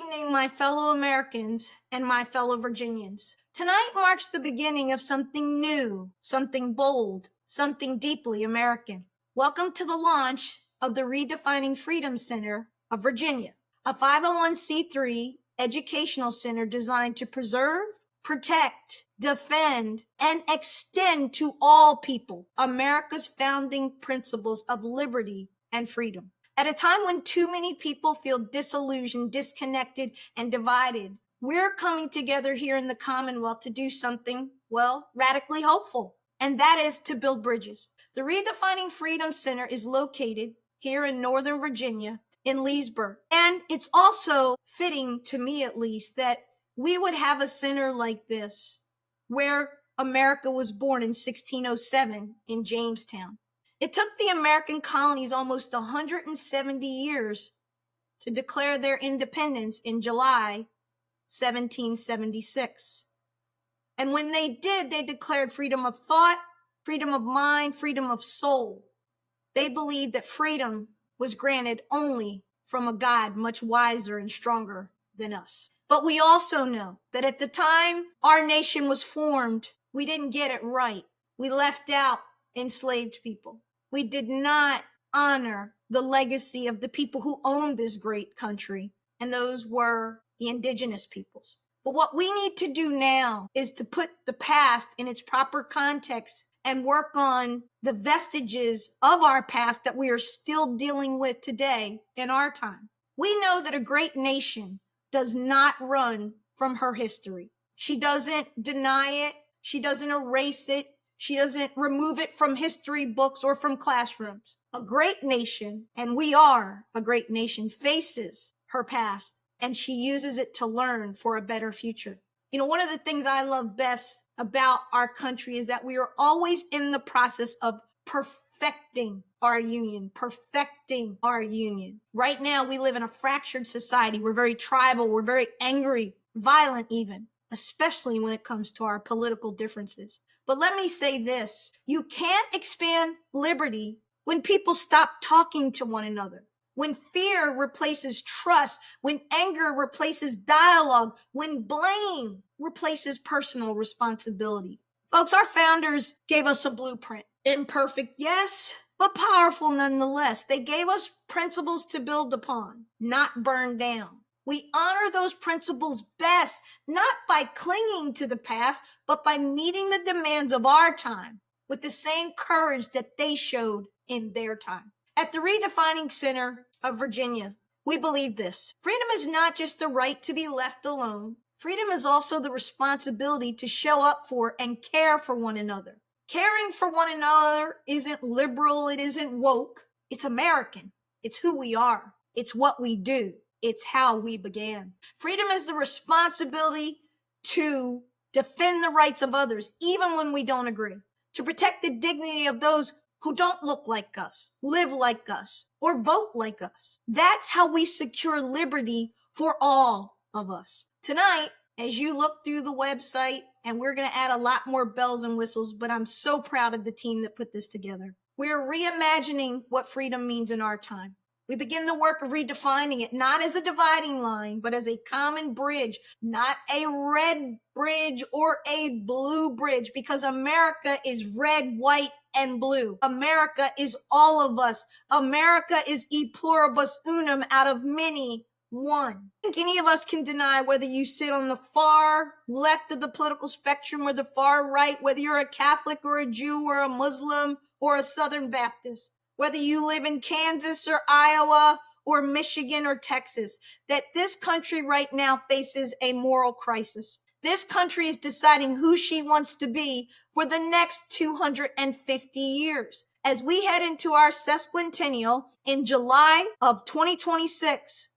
evening, my fellow Americans and my fellow Virginians. Tonight marks the beginning of something new, something bold, something deeply American. Welcome to the launch of the Redefining Freedom Center of Virginia, a 501c3 educational center designed to preserve, protect, defend, and extend to all people America's founding principles of liberty and freedom. At a time when too many people feel disillusioned, disconnected, and divided, we're coming together here in the Commonwealth to do something, radically hopeful, and that is to build bridges. The Redefining Freedom Center is located here in Northern Virginia in Leesburg, and it's also fitting, to me at least, that we would have a center like this where America was born in 1607 in Jamestown. It took the American colonies almost 170 years to declare their independence in July 1776. And when they did, they declared freedom of thought, freedom of mind, freedom of soul. They believed that freedom was granted only from a God much wiser and stronger than us. But we also know that at the time our nation was formed, we didn't get it right. We left out enslaved people. We did not honor the legacy of the people who owned this great country, and those were the indigenous peoples. But what we need to do now is to put the past in its proper context and work on the vestiges of our past that we are still dealing with today in our time. We know that a great nation does not run from her history. She doesn't deny it. She doesn't erase it. She doesn't remove it from history books or from classrooms. A great nation, and we are a great nation, faces her past, and she uses it to learn for a better future. You know, one of the things I love best about our country is that we are always in the process of perfecting our union. Right now, we live in a fractured society. We're very tribal. We're very angry, violent even, especially when it comes to our political differences. But let me say this, you can't expand liberty when people stop talking to one another, when fear replaces trust, when anger replaces dialogue, when blame replaces personal responsibility. Folks, our founders gave us a blueprint. Imperfect, yes, but powerful nonetheless. They gave us principles to build upon, not burn down. We honor those principles best, not by clinging to the past, but by meeting the demands of our time with the same courage that they showed in their time. At the Redefining Center of Virginia, we believe this. Freedom is not just the right to be left alone. Freedom is also the responsibility to show up for and care for one another. Caring for one another isn't liberal, it isn't woke. It's American. It's who we are. It's what we do. It's how we began. Freedom is the responsibility to defend the rights of others, even when we don't agree, to protect the dignity of those who don't look like us, live like us, or vote like us. That's how we secure liberty for all of us. Tonight, as you look through the website, and we're going to add a lot more bells and whistles, but I'm so proud of the team that put this together. We're reimagining what freedom means in our time. We begin the work of redefining it, not as a dividing line, but as a common bridge, not a red bridge or a blue bridge, because America is red, white, and blue. America is all of us. America is e pluribus unum, out of many, one. I think any of us can deny, whether you sit on the far left of the political spectrum or the far right, whether you're a Catholic or a Jew or a Muslim or a Southern Baptist, whether you live in Kansas or Iowa or Michigan or Texas, that this country right now faces a moral crisis. This country is deciding who she wants to be for the next 250 years. As we head into our sesquicentennial in July of 2026,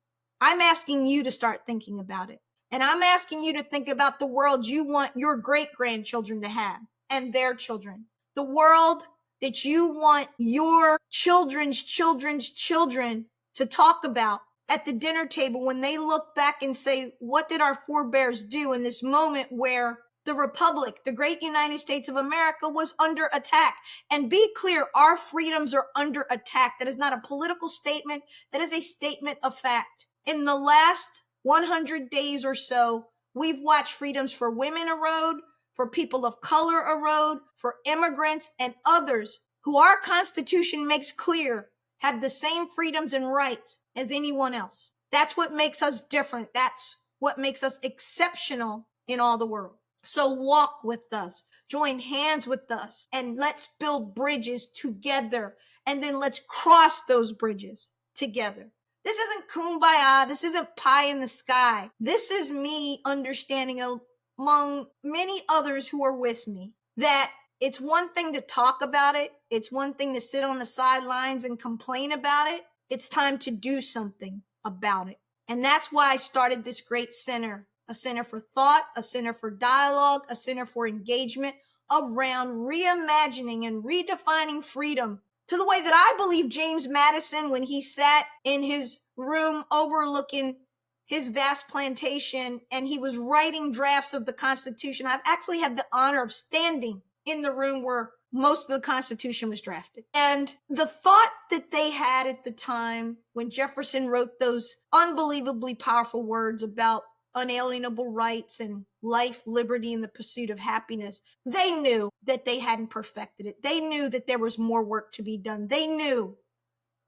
I'm asking you to start thinking about it. And I'm asking you to think about the world you want your great-grandchildren to have and their children. The world that you want your children's children to talk about at the dinner table when they look back and say, what did our forebears do in this moment where the Republic, the great United States of America, was under attack? And be clear, our freedoms are under attack. That is not a political statement. That is a statement of fact. In the last 100 days or so, we've watched freedoms for women erode, for people of color erode, for immigrants and others who our Constitution makes clear have the same freedoms and rights as anyone else. That's what makes us different. That's what makes us exceptional in all the world. So walk with us, join hands with us, and let's build bridges together. And then let's cross those bridges together. This isn't kumbaya. This isn't pie in the sky. This is me understanding, among many others who are with me, that it's one thing to talk about it. It's one thing to sit on the sidelines and complain about it. It's time to do something about it. And that's why I started this great center, a center for thought, a center for dialogue, a center for engagement around reimagining and redefining freedom to the way that I believe James Madison, when he sat in his room overlooking his vast plantation and he was writing drafts of the Constitution. I've actually had the honor of standing in the room where most of the Constitution was drafted. And the thought that they had at the time when Jefferson wrote those unbelievably powerful words about unalienable rights and life, liberty, and the pursuit of happiness, they knew that they hadn't perfected it. They knew that there was more work to be done. They knew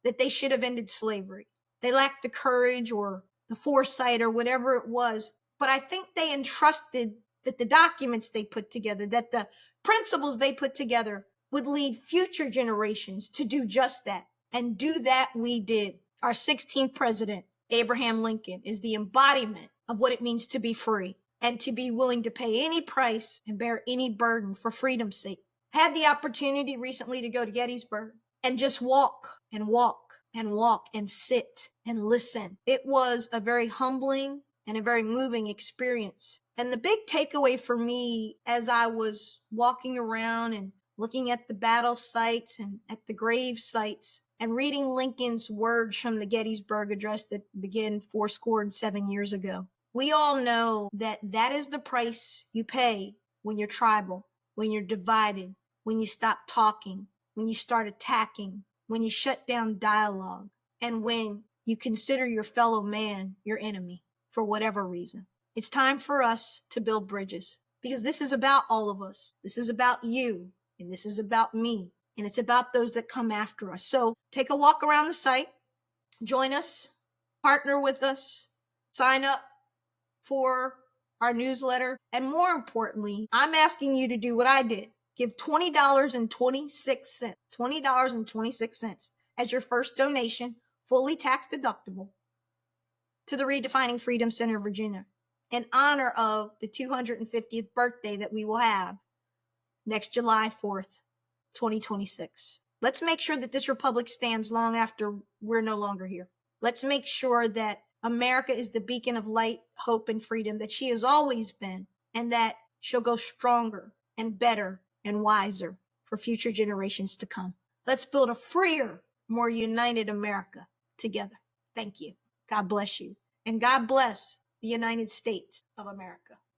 that they should have ended slavery. They lacked the courage or the foresight or whatever it was. But I think they entrusted that the documents they put together, that the principles they put together would lead future generations to do just that. And do that we did. Our 16th president, Abraham Lincoln, is the embodiment of what it means to be free and to be willing to pay any price and bear any burden for freedom's sake. I had the opportunity recently to go to Gettysburg and just walk and walk and walk and sit and listen. It was a very humbling and a very moving experience. And the big takeaway for me as I was walking around and looking at the battle sites and at the grave sites and reading Lincoln's words from the Gettysburg Address that began 77 years ago. We all know that that is the price you pay when you're tribal, when you're divided, when you stop talking, when you start attacking, when you shut down dialogue, and when you consider your fellow man your enemy for whatever reason. It's time for us to build bridges because this is about all of us. This is about you, and this is about me, and it's about those that come after us. So take a walk around the site, join us, partner with us, sign up for our newsletter, and more importantly, I'm asking you to do what I did. Give $20.26, $20.26 as your first donation, fully tax deductible, to the Redefining Freedom Center of Virginia in honor of the 250th birthday that we will have next July 4th, 2026. Let's make sure that this republic stands long after we're no longer here. Let's make sure that America is the beacon of light, hope, and freedom that she has always been, and that she'll go stronger and better and wiser for future generations to come. Let's build a freer, more united America together. Thank you. God bless you. And God bless the United States of America.